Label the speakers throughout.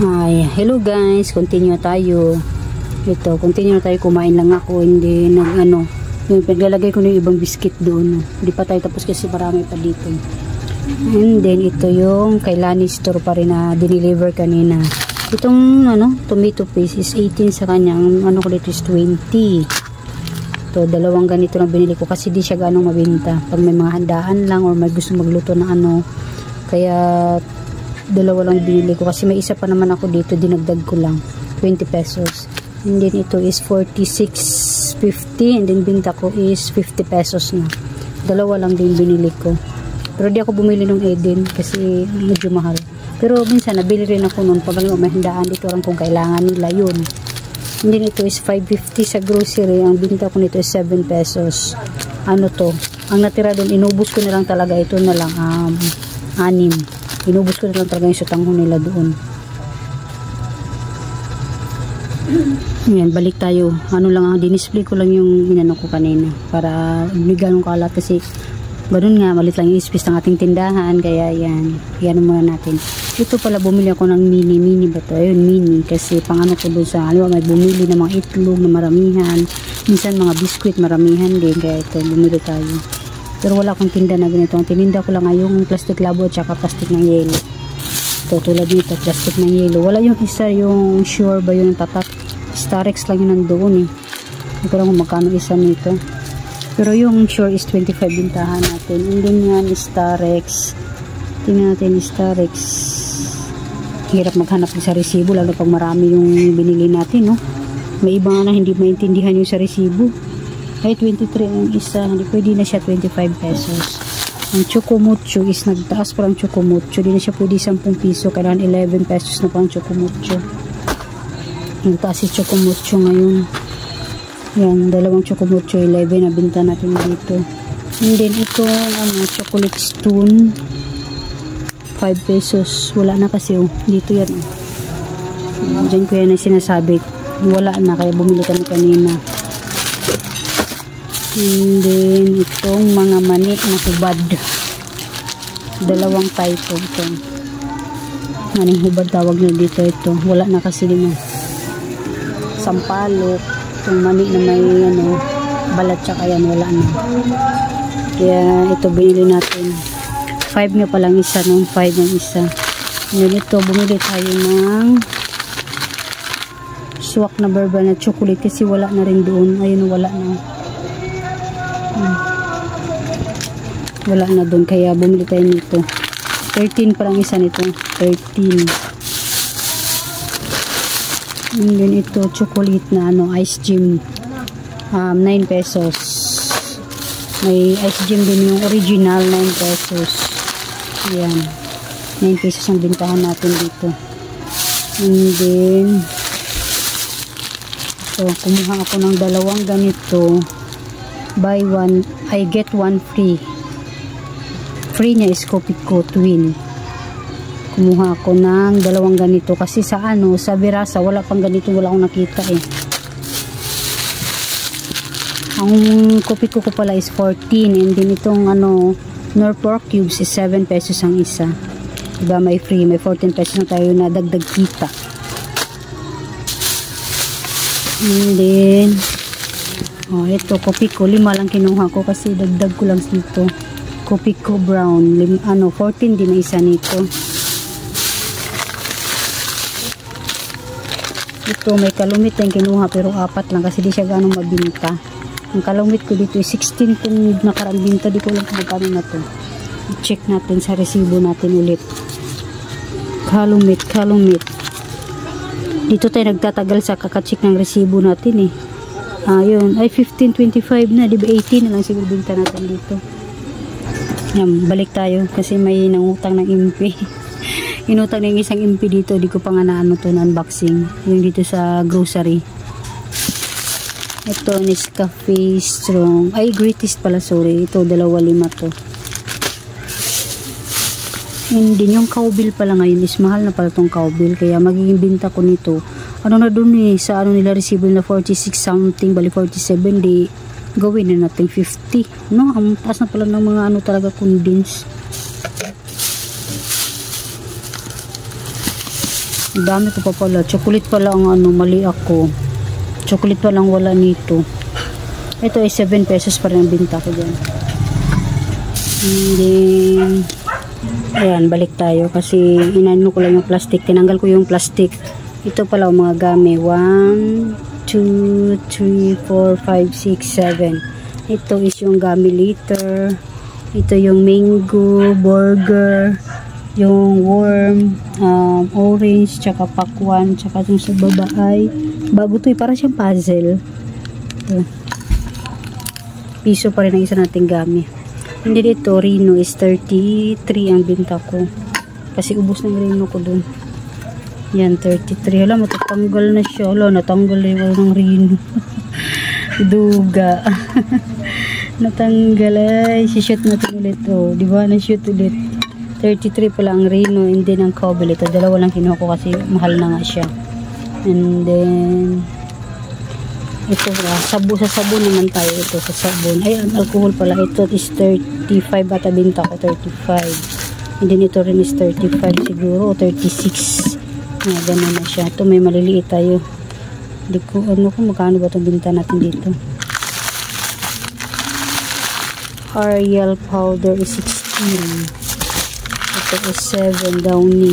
Speaker 1: Ay, hello guys, continue tayo. Ito, continue tayo, kumain lang ako, hindi yung paglalagay ko ng ibang biscuit doon. Hindi pa tayo tapos kasi marami pa dito. And then ito yung kay Lani store pa rin na dineliver kanina. Itong tomato paste is 18 sa kanyang ko dito is 20. Ito, dalawang ganito na binili ko kasi di siya ganong mabenta. Pag may mga handaan lang or may gusto magluto na kaya dalawa lang binili ko kasi may isa pa naman ako dito, dinagdag ko lang 20 pesos. And then ito is 46.50 and then binta ko is 50 pesos na. Dalawa lang din binili ko. Pero di ako bumili ng Eden kasi medyo mahal. Pero minsan nabili rin ako noon pag may handaan dito lang kung kailangan nila yun. And then ito is 5.50 sa grocery. Ang binta ko nito is 7 pesos. Ano to? Ang natira doon, inubos ko na lang talaga. Ito na lang 6. Inubos ko na lang talaga yung sutanghon nila doon. Ayan, balik tayo. Dinisplay ko lang yung inano ko kanina para hindi ganun kalat kasi ganun nga, malit lang yung space ng ating tindahan. Kaya yan muna natin. Ito pala, bumili ako ng mini ba ito? Ayun, mini. Kasi pang ko doon sa, may bumili ng mga itlog na maramihan. Minsan mga biskuit maramihan din. Kaya ito, bumili tayo. Pero wala akong tinda na ganito. Ang tininda ko lang ay yung plastic labo at saka plastic ng yelo. Ito, tulad nito, plastic ng yelo. Wala yung isa, yung sure ba yun, tatak. Starex lang yun nandoon eh. Hindi ko lang kung magkano isa nito. Pero yung sure is 25 bintahan natin. And then yan, Starex. Tingnan natin yung Starex. Hirap maghanap sa resibo, lalo pag marami yung binili natin, no? May iba nga na hindi maintindihan yung sa resibo. Ay 23 ang isa, hindi pwede na siya 25 pesos. Ang chocomucho is nagtaas pa ang chocomucho, hindi na siya pwede 10 piso, kailangan 11 pesos na pa ang chocomucho. Nagtaas si chocomucho ngayon. Yan, dalawang chocomucho 11 na binta natin dito. And then ito chocolate stone 5 pesos, wala na kasi dito yan dyan ko yan na sinasabi, wala na kaya bumili kami kanina. And then itong mga mani na hubad, dalawang type ito. Maning hubad tawag na dito. Ito wala na kasi din sampalok. Itong mani na may balat tsaka yan wala na, kaya ito binili natin. 5 nga palang isa, 5 ang isa. And ito bumili tayo ng swak na bourbon na chocolate kasi wala na rin doon. Ayun, wala na. Wala na doon kaya bumili tayo nito. 13 parang isa nito, 13. And then ito chocolate na ice cream, 9 pesos. May ice cream din yung original, 9 pesos. Ayan, 9 pesos ang bintahan natin dito. And then ito, kumuha ako ng dalawang ganito, buy one I get one free. Free niya is Copico Twin. Kumuha ako ng dalawang ganito kasi sa sa Verasa wala pang ganito, wala akong nakita eh. Ang Copico ko pala is 14 and din itong Norfolk cubes is 7 pesos ang isa. Diba may free, may 14 pesos na tayo na dagdag kita. And then ito Copico 5 lang kinuha ko kasi dagdag ko lang dito. Copico brown 14 din na isa nito. Ito may kalumit yung kinuha pero 4 lang kasi di siya ganong mabinta. Ang kalumit ko dito ay 16 kung nakarang binta, di ko lang kung magkano na to. I-check natin sa resibo natin ulit. Kalumit. Dito tayo nagtatagal sa kakacheck ng resibo natin eh. Yun, ay 15.25 na, di ba 18 na lang siguro binta natin dito. Yan, balik tayo kasi may nangutang ng impi. Inutang ng isang impi dito, di ko pa nga na to na unboxing. Yung dito sa grocery. Ito Nescafe Strong, ay Greatest pala, sorry. Ito 2.5 to. Hindi, yung cowbell pala ngayon is mahal na pala tong cowbell, kaya magiging binta ko nito na dun sa nila resibo na 46 something, bali 47, di gawin na natin 50, no? Ang taas na pala ng mga talaga condense. Ang dami ko pa pala. Chocolate pala ang ano, mali ako. Chocolate pa lang wala nito. Ito ay 7 pesos pa rin ang binta ko dyan. And then, ayan, balik tayo kasi inano ko lang yung plastic. Tinanggal ko yung plastic. Ito pala ang mga gami. 1, 2, 3, 4, 5, 6, 7. Ito is yung gummy liter. Ito yung mango, burger, yung worm, orange, tsaka pakwan, tsaka yung sa baba ay bago to eh, para siyang puzzle. Ito. Piso pa rin ang isa nating gami. Hindi dito, Rino is 33 ang binta ko. Kasi ubos ng Rino ko dun. Yan, 33. Hala, matatanggal na siya. Hala, natanggal na yung ng Rino. Duga. Natanggal ay. Si-shoot natin ulit. Oh, di ba? Na-shoot ulit. 33 pala ang Rino and then ang Cobble. Ito, dalawa lang kinuha ko kasi mahal na nga siya. And then, ito sabu sa sabon naman tayo. Ito sa sabon. Ay, ang alcohol pala. Ito is 35 at binta ko 35. And then ito rin is 35 siguro o 36. Ganun na siya. Ito may maliliit tayo. Hindi ko, ano kung magkano ba itong binta natin dito. Ariel powder is 16. Ito is 7 Downy.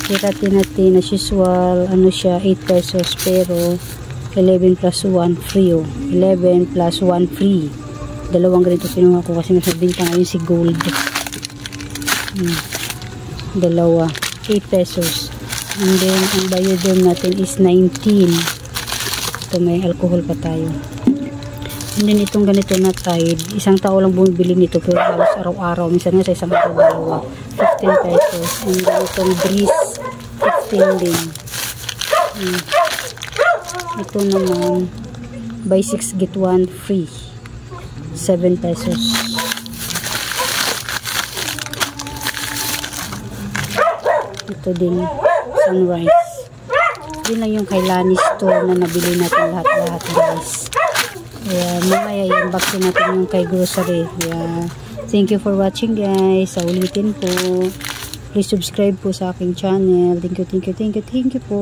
Speaker 1: Kiratin natin as usual, ano siya, 8 pesos pero 11 plus 1 free. 11 plus 1 free. Dalawang ganito kinuha ko kasi nasa binta ngayon si Gold. Dalawa. 8 pesos. And then, ang biodome natin is 19. Ito may alcohol pa tayo. And then, itong ganito na Tide. Isang tao lang bumibili nito pero halos araw-araw. Minsan nga sa isang araw dalawa. 15 pesos. And then, itong Breeze 15 din. Ito naman buy 6 get 1 free. 7 pesos. Ito din Sunrise. Yun lang yung kay Lani store na nabili natin lahat-lahat guys. Kaya mamaya i-unboxin natin yung kay grocery. Kaya thank you for watching guys. Sa ulitin po. Please subscribe po sa aking channel. Thank you po.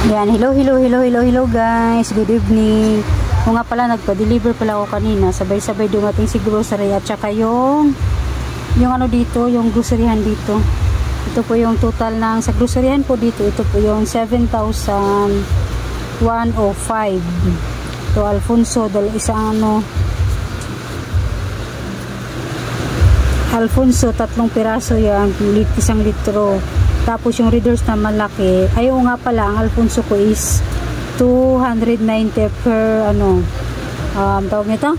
Speaker 1: Yan, hello guys. Good evening. Kung nga pala nagpa-deliver pala ako kanina. Sabay-sabay dumating si grocery at saka yung ano dito, yung groceryhan dito. Ito po yung total ng sa groceryhan po dito. Ito po yung 7,105. Ito Alfonso, isang ano Alfonso, 3 piraso yan, isang litro. Tapos yung Readers na malaki, ayaw nga pala, ang Alfonso ko is 290 per ano, tawag nito?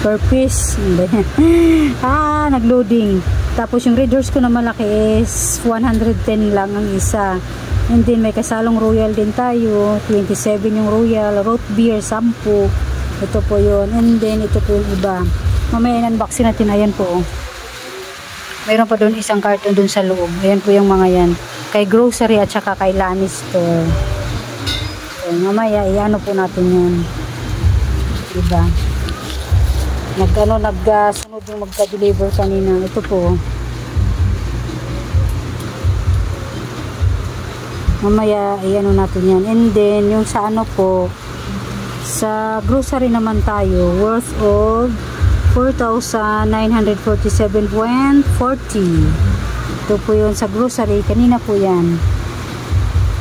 Speaker 1: Per piece. Nagloading. Tapos yung Readers ko na malaki is 110 lang ang isa. And then may kasalong Royal din tayo, 27 yung Royal, root beer 10. Ito po yun. And then ito po yung iba. Mamaya in-unboxing natin. Ayan po. Mayroon pa doon isang carton doon sa loob. Ayan po yung mga yan. Kay grocery at saka kay Lani store. So, mamaya i-ano po natin yun. Diba? Nagsunod yung magka-deliver kanina. Ito po. Mamaya i-ano natin yan. And then yung sa ano po, sa grocery naman tayo, worth of 4,947.40. Ito po yun sa grocery. Kanina po yan.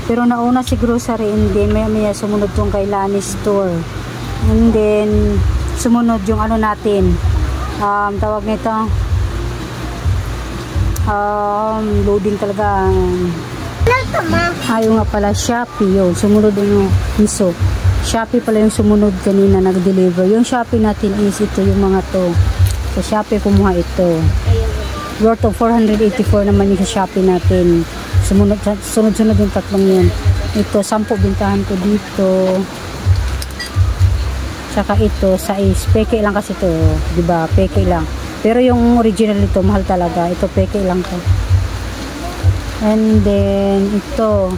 Speaker 1: Pero nauna si grocery and then maya sumunod yung kay Lani store. And then sumunod yung ano natin. Tawag nito. Loading talaga. Ayaw nga pala Shopee yun. Sumunod yung piso. Shopee pala yung sumunod kanina nag-deliver. Yung Shopee natin is ito yung mga to. Sa Shopee kumuha ito. Worth of 484 naman yung sa Shopee natin. Sunod-sunod yung tatlong yun. Ito, 10 bintahan ko dito. Tsaka ito, size. Peke lang kasi ito. Diba? Peke lang. Pero yung original nito, mahal talaga. Ito, peke lang to. And then, ito.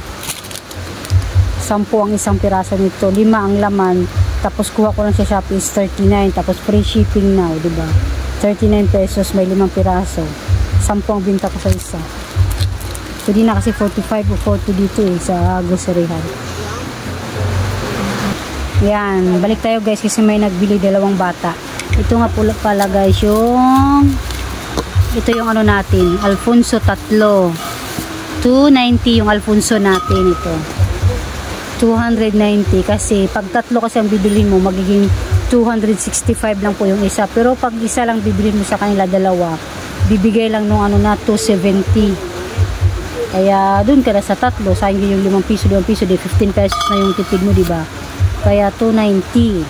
Speaker 1: 10 ang isang piraso nito. 5 ang laman. Tapos kuha ko lang sa Shopee is 39. Tapos free shipping now, diba? 39 pesos, may 5 piraso. 10 ang binta ko sa isa. Pwede na kasi 45 o 40 dito sa groceryhan. Yan, balik tayo guys kasi may nagbili 2 bata. Ito nga pala guys ito yung ano natin, Alfonso 3. 290 yung Alfonso natin ito. 290 kasi pag 3 kasi ang bibilhin mo magiging 265 lang po yung isa. Pero pag isa lang bibilhin mo sa kanila 2, bibigay lang nung ano na 270. Kaya dun ka na sa 3, sayang yung 5 piso, 2 piso, di 15 pesos na yung tipid mo, diba? Kaya 290.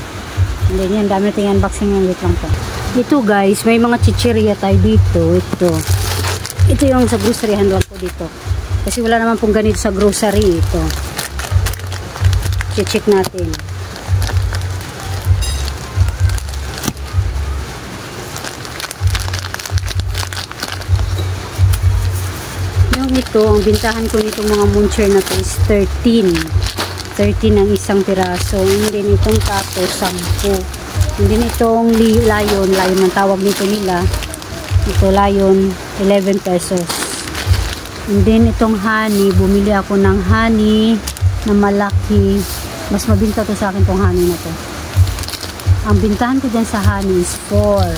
Speaker 1: And then yan, dami natin unboxing ng wait lang po. Ito guys, may mga chichirya tayo dito. Ito yung sa groceryhan lang po dito. Kasi wala naman pong ganito sa grocery ito. Check natin. Yung ito, ang bintahan ko nitong mga muncher na to is 13 ang isang piraso. Hindi nitong tato 10. Hindi nitong lion ang tawag nito nila. Ito lion 11 pesos. And then itong honey, bumili ako ng honey na malaki. Mas mabinta to sa akin tong honey na to. Ang bintahan ko dyan sa honey is 3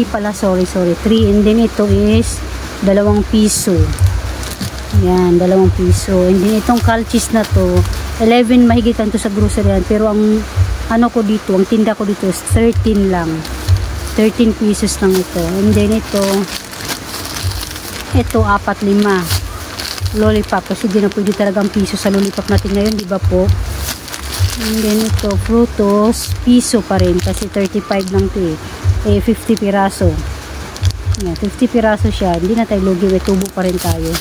Speaker 1: pala, sorry 3. And then ito is 2 piso. Yan, 2 piso. And then itong calchis na to 11 mahigitan to sa grocery yan. Pero ang ano ko dito, ang tinda ko dito is 13 lang. 13 pesos lang ito. And then ito 4-5 lollipop kasi di na pwede talaga ang piso sa lollipop natin ngayon, di ba po? And then ito frutos, piso pa rin kasi 35 lang ito 50 piraso. Yan, 50 piraso siya. Hindi na tayo lugi, may tubo pa rin tayo.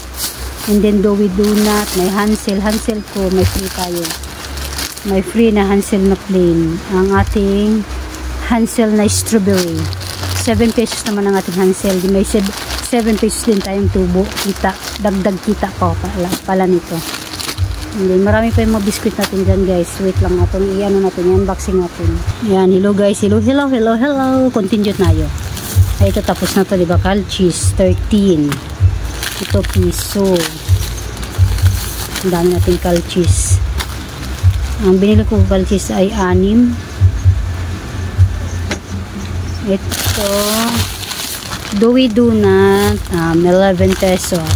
Speaker 1: And then Dowi Donut, may Hansel ko, may free tayo. May free na Hansel na plain. Ang ating Hansel na strawberry. 7 pesos naman ang ating Hansel. May 7 pesos din tayong tubo. Kita, dagdag kita pa pala nito. And then, marami pa yung mga biscuit natin dyan guys. Wait lang natin. I-ano natin yan. Unboxing natin. Yan. Hello guys. Hello. Continue tayo. Ay, ito tapos na to. Diba? Calchis. 13. Ito piso. Ang dami natin calchis. Ang binili ko calchis ay 6. Ito Dowi Donut 11 pesos.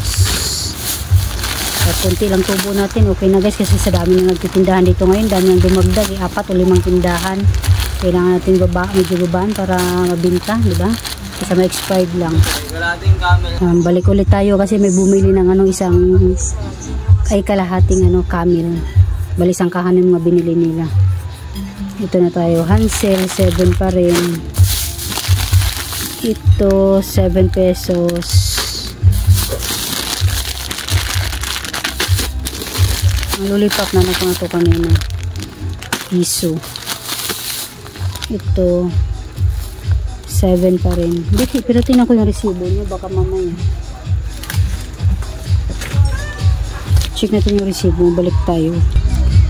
Speaker 1: At kunti lang tubo natin. Okay na guys kasi sa dami na nagtitindahan dito ngayon. Dami nang dumagdag 4 o 5 tindahan. Kailangan natin medyo babaan para mabinta, diba? Kasi may expired lang. Balik ulit tayo kasi may bumili ng isang ay kalahating camel. Bali isang kahanin mga binili nila. Ito na tayo. Hansel 7 pa rin. Ito 7 pesos. Ang lollipop na ito kanina. Piso. Ito 7 pa rin. Pero tingnan ko yung resibo nyo. Baka mamaya. Check natin yung resibo. Balik tayo.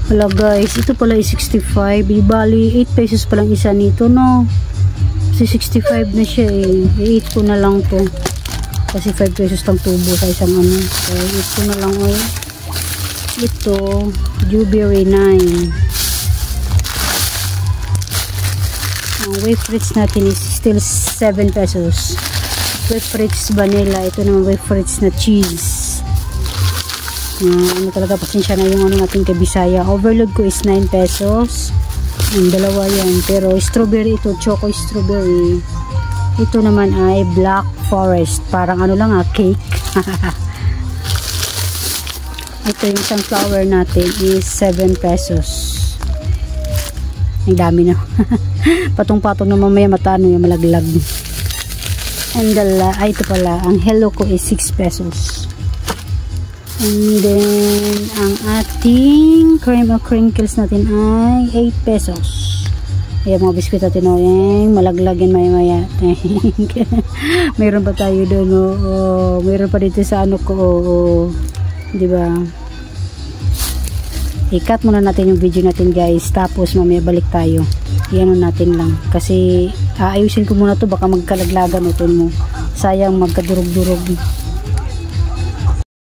Speaker 1: Wala guys. Ito pala ay 65. Ibali 8 pesos pa lang isa nito, no? Kasi 65 na siya eh. 8 ko na lang to. Kasi 5 pesos lang tubo sa isang So, 8 ko na lang Ito. Blueberry 9. Ang wafers natin is still 7 pesos. Wafers vanilla. Ito naman wafers na cheese. Talaga pasensya na yung natin kay Bisaya. Overload ko is 9 pesos. Ang dalawa yan. Pero strawberry ito, choco strawberry. Ito naman ay black forest. Parang cake. Ito yung sunflower natin is 7 pesos. Ang dami na. Patong-patong na mamaya matano yung malaglag. And ito pala, ang hello ko is 6 pesos. And then, ang ating cream of crinkles natin ay 8 pesos. Ayan mga biskuit natin malaglag yan maya-maya. Mayroon pa tayo doon. Mayroon pa dito sa ko. Diba? I-cut muna natin yung video natin guys. Tapos mamaya balik tayo. iano natin lang. Kasi aayusin ko muna to, baka magkalaglagan ito mo. Sayang magkadurog-durog.